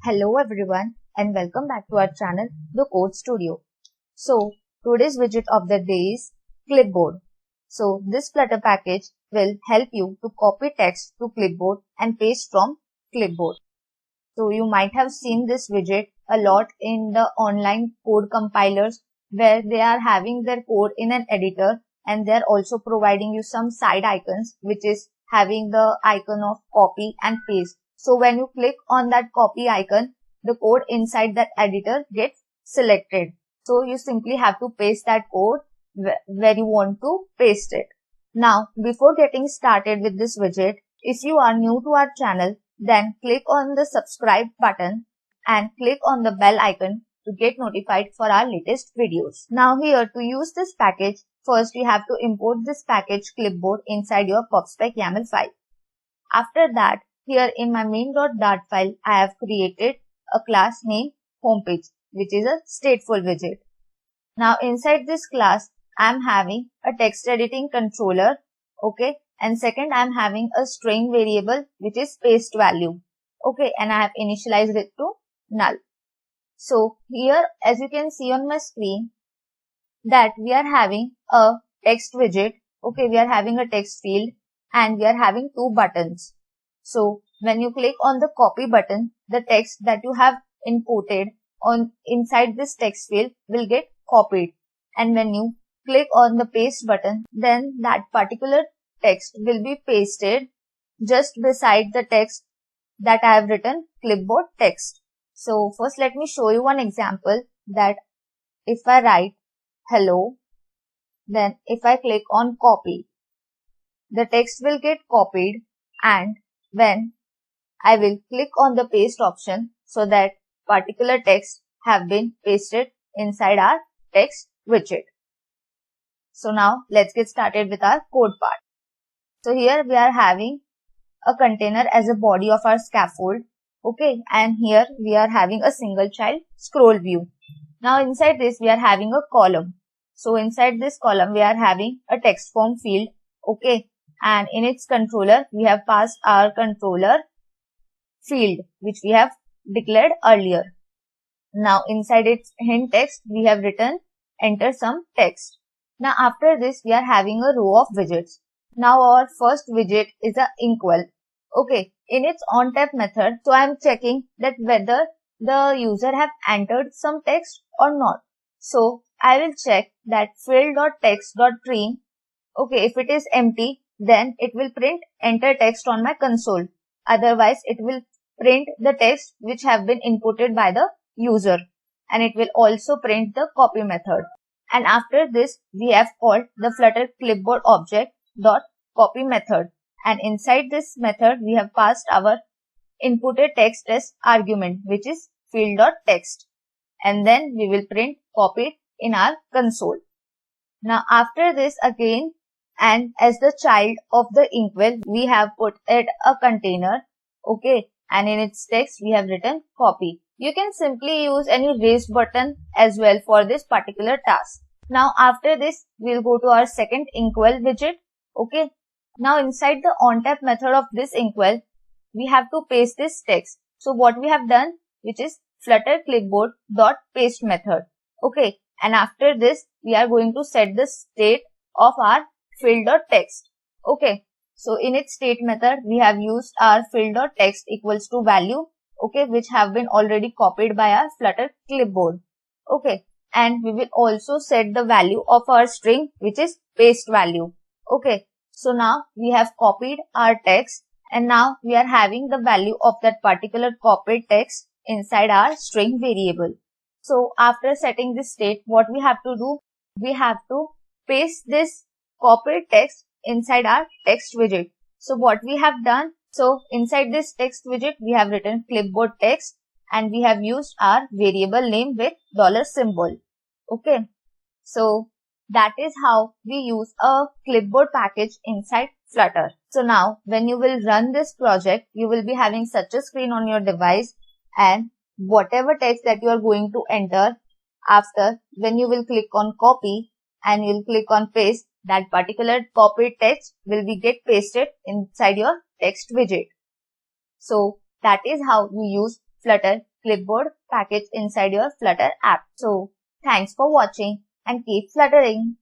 Hello everyone and welcome back to our channel, the CodeStudio. So today's widget of the day is Clipboard. So this Flutter package will help you to copy text to Clipboard and paste from Clipboard. So you might have seen this widget a lot in the online code compilers where they are having their code in an editor and they're also providing you some side icons which is having the icon of copy and paste. So when you click on that copy icon, the code inside that editor gets selected. So you simply have to paste that code where you want to paste it. Now, before getting started with this widget, if you are new to our channel, then click on the subscribe button and click on the bell icon to get notified for our latest videos. Now here to use this package, first we have to import this package Clipboard inside your pubspec YAML file. After that, here in my main.dart file, I have created a class named homepage, which is a stateful widget. Now inside this class, I am having a text editing controller, okay, and second I am having a string variable which is paste value, okay, and I have initialized it to null. So here, as you can see on my screen, that we are having a text widget, okay, we are having a text field and we are having two buttons. So when you click on the copy button, the text that you have inputted on inside this text field will get copied. And when you click on the paste button, then that particular text will be pasted just beside the text that I have written clipboard text. So first let me show you one example that if I write hello, then if I click on copy, the text will get copied, and when I will click on the paste option, so that particular text have been pasted inside our text widget. So now let's get started with our code part. So here we are having a container as a body of our scaffold, okay, and here we are having a single child scroll view. Now inside this we are having a column. So inside this column we are having a text form field, okay, and in its controller we have passed our controller field which we have declared earlier. Now inside its hint text we have written enter some text. Now after this we are having a row of widgets. Now our first widget is a inkwell, okay, in its onTap method. So I am checking that whether the user have entered some text or not. So I will check that field.text.trim, okay, if it is empty, then it will print enter text on my console. Otherwise, it will print the text which have been inputted by the user, and it will also print the copy method. And after this, we have called the Flutter clipboard object dot copy method, and inside this method we have passed our inputted text as argument, which is field.text, and then we will print copied in our console. Now after this again, and as the child of the inkwell, we have put it a container, okay, and in its text we have written copy. You can simply use any raised button as well for this particular task. Now after this, we'll go to our second inkwell widget, okay. Now inside the onTap method of this inkwell, we have to paste this text. So what we have done, which is Flutter clipboard dot paste method, okay, and after this we are going to set the state of our field.text, okay. So in its state method we have used our field.text equals to value, okay, which have been already copied by our Flutter clipboard, okay, and we will also set the value of our string which is paste value, okay. So now we have copied our text and now we are having the value of that particular copied text inside our string variable. So after setting this state, what we have to do, we have to paste this copied text inside our text widget. So what we have done, so inside this text widget we have written clipboard text and we have used our variable name with $symbol, okay. So that is how we use a clipboard package inside Flutter. So now when you will run this project, you will be having such a screen on your device, and whatever text that you are going to enter after, when you will click on copy and you will click on paste, that particular copied text will be get pasted inside your text widget. So that is how you use Flutter Clipboard package inside your Flutter app. So, thanks for watching and keep fluttering.